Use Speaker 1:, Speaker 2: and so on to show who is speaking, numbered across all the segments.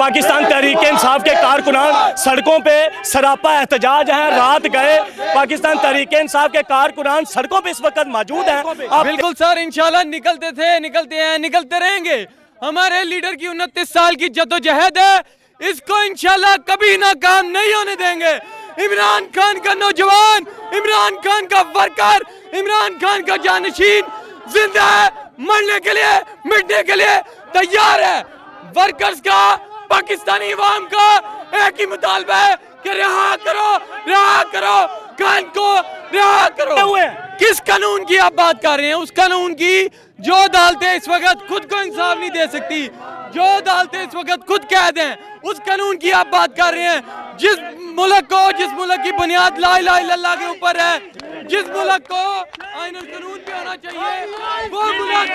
Speaker 1: पाकिस्तान तहरीक इंसाफ के कारकुनान सड़कों पे सरापा एहतजाज हैं, रात गए। पाकिस्तान तहरीक इंसाफ के कारकुनान सड़कों पे इस वक्त मौजूद हैं।
Speaker 2: बिल्कुल सर, इंशाल्लाह निकलते थे, निकलते हैं, निकलते रहेंगे। हमारे लीडर की 29 साल की जद्दोजहद है, इसको इंशाल्लाह कभी नाकाम नहीं होने देंगे। इमरान खान का नौजवान, इमरान खान का वर्कर, इमरान खान का जानशीन जिंदा है, मरने के लिए, मिटने के लिए तैयार है। वर्कर्स का, पाकिस्तानी अवाम का एक ही मुतालबा है कि रिहा करो, रिहा करो, खान को रिहा करो। किस कानून की आप बात कर रहे हैं? उस कानून की जो अदालतें इस वक्त खुद को इंसाफ नहीं दे सकती, जो अदालतें इस वक्त खुद कैद हैं, उस कानून की आप बात कर रहे हैं। जिस मुल्क की बुनियाद ला इलाहा इल्लल्लाह के ऊपर है, जिस मुल्क को आईनुल कानून पे होना चाहिए, वो मुल्क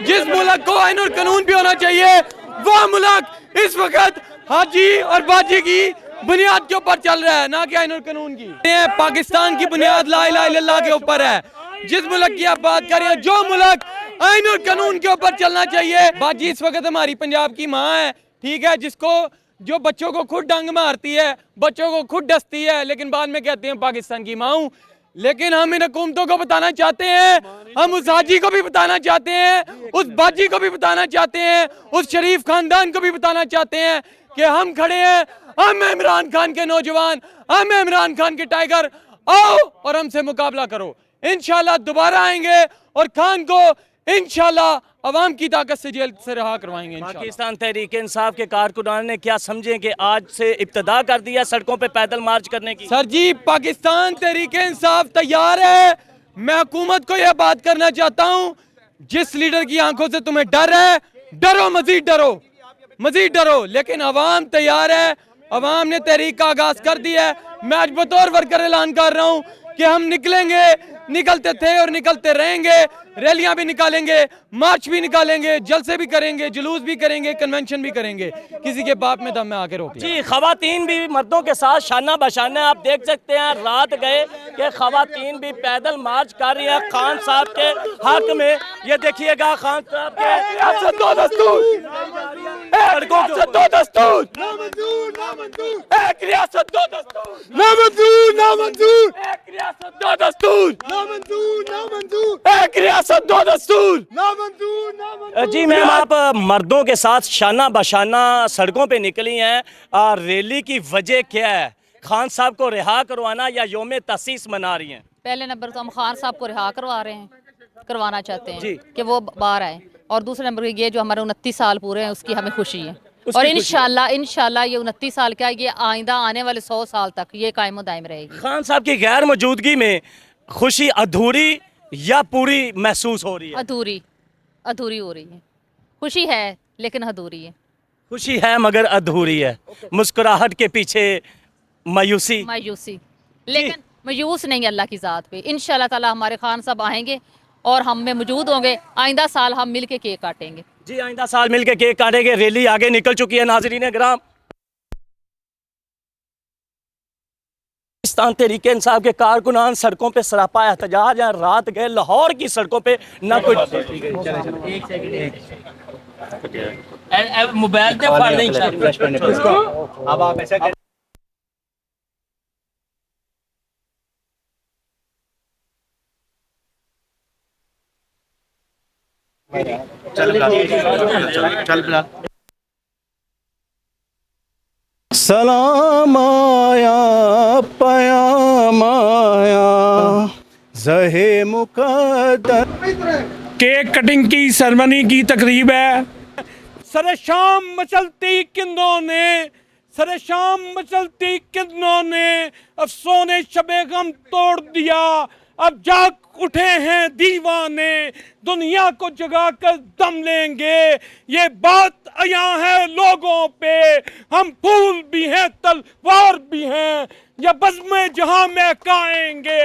Speaker 2: जिस मुल्क को आईनुल कानून पे होना चाहिए, वो मुल्क इस वक्त हाजी और बाजी की बुनियाद के ऊपर चल रहा है, ना कि आईनुल कानून की। पाकिस्तान की बुनियाद ला इलाहा इल्लल्लाह के ऊपर है। जिस मुल्क की आप बात कर रहे हैं, जो मुल्क आईनुल कानून के ऊपर चलना चाहिए। बाजी इस वक्त हमारी पंजाब की माँ है, ठीक है, जिसको जो बच्चों को खुद डंग मारती है, बच्चों को खुद डसती है, लेकिन बाद में कहते हैं पाकिस्तान की माँ हूँ। लेकिन हम इन हुकूमतों को बताना चाहते हैं, हम उस हाजी को भी बताना चाहते हैं, उस बाजी को भी बताना चाहते हैं, उस शरीफ खानदान को भी बताना चाहते हैं कि हम खड़े हैं, हम इमरान खान के नौजवान, हम इमरान खान के टाइगर, आओ और हमसे मुकाबला करो। इंशाल्लाह दोबारा आएंगे और खान को इंशाल्लाह अवाम की ताकत से जेल से रिहा करवाएंगे।
Speaker 1: पाकिस्तान तहरीक इंसाफ के कारकुनान ने क्या समझे कि आज से इब्तिदा कर दिया सड़कों पे पैदल मार्च करने की?
Speaker 2: सर जी, पाकिस्तान तहरीक इंसाफ तैयार है। मैं हुकूमत को यह बात करना चाहता हूँ, जिस लीडर की आंखों से तुम्हें डर है, डरो, मजीद डरो, मजीद डरो। लेकिन अवाम तैयार है, अवाम ने तहरीक का आगाज कर दिया है। मैं आज बतौर वर्कर ऐलान कर रहा हूँ कि हम निकलेंगे, निकलते थे और निकलते रहेंगे। रैलियां भी निकालेंगे, मार्च भी निकालेंगे, जलसे भी करेंगे, जुलूस भी करेंगे, कन्वेंशन भी करेंगे। किसी के बाप में दम में आके रोक
Speaker 1: जी। खवातीन भी मर्दों के साथ शाना बशाना आप देख सकते हैं। रात गए कि खवातीन भी पैदल मार्च कर रही है खान साहब के हक में। ये देखिएगा खान साहब के
Speaker 2: दो दस्तूर,
Speaker 1: दो दस्तूर,
Speaker 2: एक रियासत दो दस्तूर,
Speaker 1: नामंजूर, नामंजूर,
Speaker 2: एक रियासत दो दस्तूर,
Speaker 1: नामंजूर, नामंजूर,
Speaker 2: एक रियासत दो दस्तूर,
Speaker 1: नामंजूर, नामंजूर। जी मैम, आप मर्दों के साथ शाना बशाना सड़कों पे निकली हैं, रैली की वजह क्या है? खान साहब को रिहा करवाना या योम तसीस मना रही हैं?
Speaker 3: पहले नंबर तो हम खान साहब को रिहा करवा रहे हैं, करवाना चाहते हैं
Speaker 1: जी।
Speaker 3: कि वो बाहर आए। और दूसरे नंबर ये जो हमारे 29 साल पूरे हैं, उसकी हमें खुशी है। और इंशाल्लाह ये 29 साल क्या, ये आइंदा आने वाले 100 साल तक ये कायम दायम रहेगी।
Speaker 1: खान साहब की गैर मौजूदगी में खुशी अधूरी या पूरी महसूस हो रही है?
Speaker 3: अधूरी, अधूरी हो रही है। खुशी है लेकिन अधूरी है।
Speaker 1: खुशी है मगर अधूरी है। मुस्कुराहट के पीछे मायूसी,
Speaker 3: मायूसी, लेकिन मायूस नहीं अल्लाह की ज़ात पे। इंशाल्लाह ताला हमारे खान साहब आएंगे और हम में मौजूद होंगे। आइंदा साल हम मिल के केक काटेंगे।
Speaker 1: जी, आइंदा साल मिल के केक काटेंगे। रैली आगे निकल चुकी है नाज़रीन ग्राम। पाकिस्तान तहरीक इंसाफ के कारकुनान सड़कों पे सरापा एहतजाज है। रात गए लाहौर की सड़कों पे ना कोई
Speaker 4: मोबाइल पे फाड़ नहीं अब आप ऐसा कर चल
Speaker 5: सलाम आया पयाम आया ज़हे मुक़द्दर।
Speaker 6: केक कटिंग की सेरेमनी की तकरीब है। सरे शाम मचलती किरणों ने, सरे शाम मचलती किरणों ने अफसोने शबे गम तोड़ दिया। अब जाग उठे हैं दीवाने, दुनिया को जगा कर दम लेंगे। ये बात आया है लोगों पे, हम फूल भी हैं तलवार भी हैं। या बज़्म जहां में काएंगे,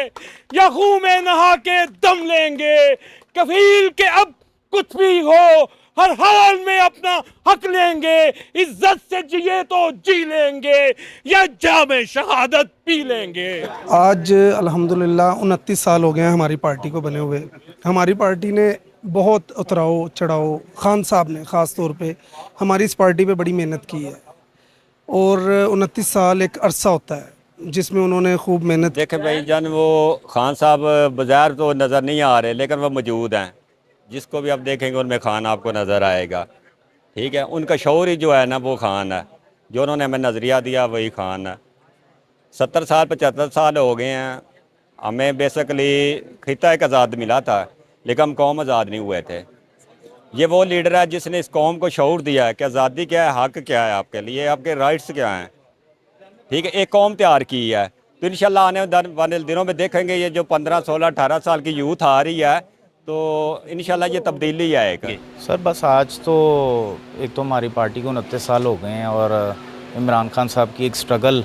Speaker 6: या खून में नहा के दम लेंगे। कफील के अब कुछ भी हो, हर हाल में अपना हक लेंगे। इज्जत से जिए तो जी लेंगे, या जामे शहादत पी लेंगे।
Speaker 5: आज अल्हम्दुलिल्लाह 29 साल हो गए हैं हमारी पार्टी को बने हुए। हमारी पार्टी ने
Speaker 7: बहुत उतराव चढ़ाव खान साहब ने ख़ास तौर पे हमारी इस पार्टी पे बड़ी मेहनत की है और 29 साल एक अरसा होता है जिसमें उन्होंने खूब मेहनत।
Speaker 8: देखें भाई जान, वो खान साहब बाज़ार तो नज़र नहीं आ रहे लेकिन वो मौजूद हैं। जिसको भी आप देखेंगे उनमें खान आपको नज़र आएगा। ठीक है, उनका शौर ही जो है ना वो खान है, जो उन्होंने हमें नज़रिया दिया वही खान है। 70 साल 75 साल हो गए हैं, हमें बेसिकली खिता एक आज़ाद मिला था लेकिन हम कौम आज़ाद नहीं हुए थे। ये वो लीडर है जिसने इस कौम को शऊर दिया है कि आज़ादी क्या है, हक़ क्या है, आपके लिए आपके राइट्स क्या हैं। ठीक है, एक कौम तैयार की है। तो इंशाल्लाह आने वाले दिनों में देखेंगे ये जो 15 16 18 साल की यूथ आ रही है तो इंशाल्लाह ये तब्दीली आएगी।
Speaker 9: सर बस आज तो एक तो हमारी पार्टी को 29 साल हो गए हैं और इमरान खान साहब की एक स्ट्रगल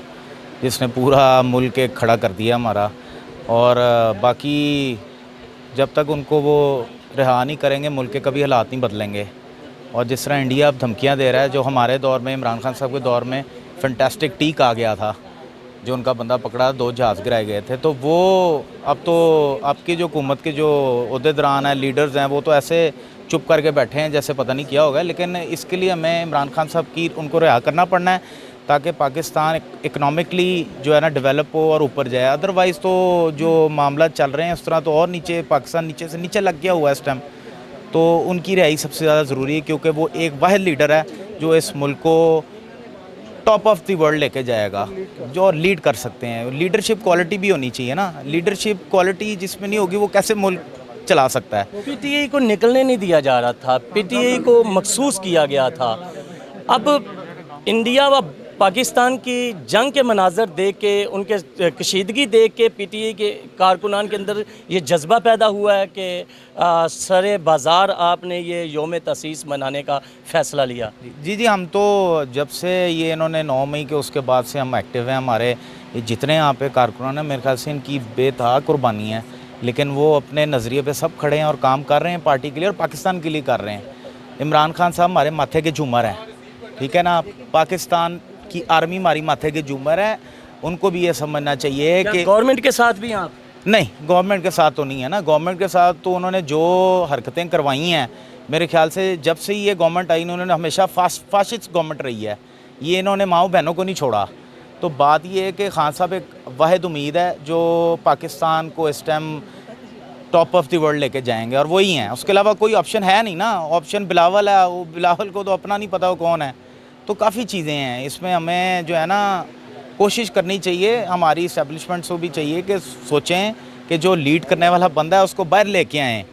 Speaker 9: जिसने पूरा मुल्क एक खड़ा कर दिया हमारा, और बाकी जब तक उनको वो रिहा नहीं करेंगे मुल्क के कभी हालात नहीं बदलेंगे। और जिस तरह इंडिया अब धमकियां दे रहा है, जो हमारे दौर में इमरान खान साहब के दौर में फैंटास्टिक टीक आ गया था, जो उनका बंदा पकड़ा 2 जहाज़ गिराए गए थे, तो वो अब तो आपकी जो हुकूमत के जो ओहदेदारान हैं, लीडर्स हैं, वो तो ऐसे चुप करके बैठे हैं जैसे पता नहीं क्या होगा। लेकिन इसके लिए हमें इमरान खान साहब की उनको रिहा करना पड़ना है ताकि पाकिस्तान इकनॉमिकली जो है ना डेवलप हो और ऊपर जाए। अदरवाइज़ तो जो मामला चल रहे हैं उस तरह तो और नीचे पाकिस्तान नीचे से नीचे लग गया हुआ है इस टाइम। तो उनकी रिहाई सबसे ज़्यादा ज़रूरी है क्योंकि वो एक वाहिद लीडर है जो इस मुल्क को टॉप ऑफ द वर्ल्ड लेके जाएगा, जो लीड कर सकते हैं। लीडरशिप क्वालिटी भी होनी चाहिए ना, लीडरशिप क्वालिटी जिसमें नहीं होगी वो कैसे मुल्क चला सकता है।
Speaker 1: पीटीआई को निकलने नहीं दिया जा रहा था, पीटीआई को मखसूस किया गया था। अब इंडिया व पाकिस्तान की जंग के मनाजर देख के, उनके कशीदगी देख के पीटीआई के कारकुनान के अंदर ये जज्बा पैदा हुआ है कि सरे बाज़ार आपने ये योम तसीस मनाने का फ़ैसला लिया।
Speaker 9: जी हम तो जब से ये इन्होंने 9 मई के उसके बाद से हम एक्टिव हैं। हमारे जितने यहाँ पे कारकुनान हैं मेरे ख्याल से इनकी बेतहा कुर्बानी है, लेकिन वो अपने नज़रिए पे सब खड़े हैं और काम कर रहे हैं पार्टी के लिए और पाकिस्तान के लिए कर रहे हैं। इमरान खान साहब हमारे माथे के झूमर हैं, ठीक है ना। पाकिस्तान की आर्मी हमारी माथे के झूमर है, उनको भी ये समझना चाहिए कि
Speaker 1: गवर्नमेंट के साथ भी आप
Speaker 9: नहीं, गवर्नमेंट के साथ तो नहीं है ना। गवर्नमेंट के साथ तो उन्होंने जो हरकतें करवाई हैं, मेरे ख्याल से जब से ये गवर्नमेंट आई उन्होंने हमेशा फाशिस्ट गवर्नमेंट रही है। ये इन्होंने माओ बहनों को नहीं छोड़ा। तो बात ये है कि खान साहब एक वाहिद उम्मीद है जो पाकिस्तान को इस time top of the world लेके जाएंगे और वही हैं। उसके अलावा कोई ऑप्शन है नहीं ना। ऑप्शन बिलावल है, वो बिलावल को तो अपना नहीं पता वो कौन है। तो काफ़ी चीज़ें हैं इसमें, हमें जो है ना कोशिश करनी चाहिए, हमारी इस्टेब्लिशमेंट्स को भी चाहिए कि सोचें कि जो लीड करने वाला बंदा है उसको बाहर लेके आएँ।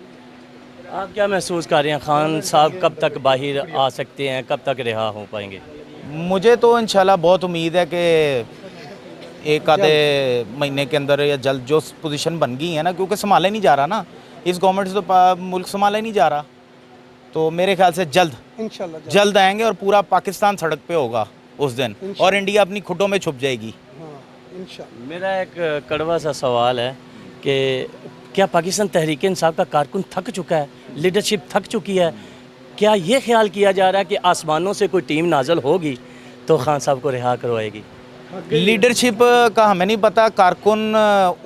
Speaker 1: आप क्या महसूस कर रहे हैं, खान साहब कब तक बाहर आ सकते हैं, कब तक रिहा हो पाएंगे?
Speaker 9: मुझे तो इंशाल्लाह बहुत उम्मीद है कि एक आधे महीने के अंदर या जल्द जो पोजीशन बन गई है ना, क्योंकि संभाले नहीं जा रहा ना, इस गवर्नमेंट से तो मुल्क संभाले नहीं जा रहा। तो मेरे ख्याल से इंशाल्लाह जल्द आएंगे और पूरा पाकिस्तान सड़क पे होगा उस दिन और इंडिया अपनी खुटों में छुप जाएगी।
Speaker 1: मेरा एक कड़वा सा सवाल है कि क्या पाकिस्तान तहरीक इंसाफ का कारकुन थक चुका है, लीडरशिप थक चुकी है? क्या ये ख्याल किया जा रहा है कि आसमानों से कोई टीम नाजल होगी तो खान साहब को रिहा करवाएगी?
Speaker 9: लीडरशिप का हमें नहीं पता। कारकुन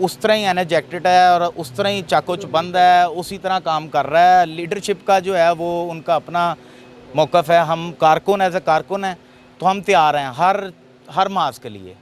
Speaker 9: उस तरह ही एनर्जेटिक है और उस तरह ही चाको चुबंद है, उसी तरह काम कर रहा है। लीडरशिप का जो है वो उनका अपना मौक़िफ़ है। हम कारकुन एज ए कारकुन हैं तो हम तैयार हैं हर मास के लिए।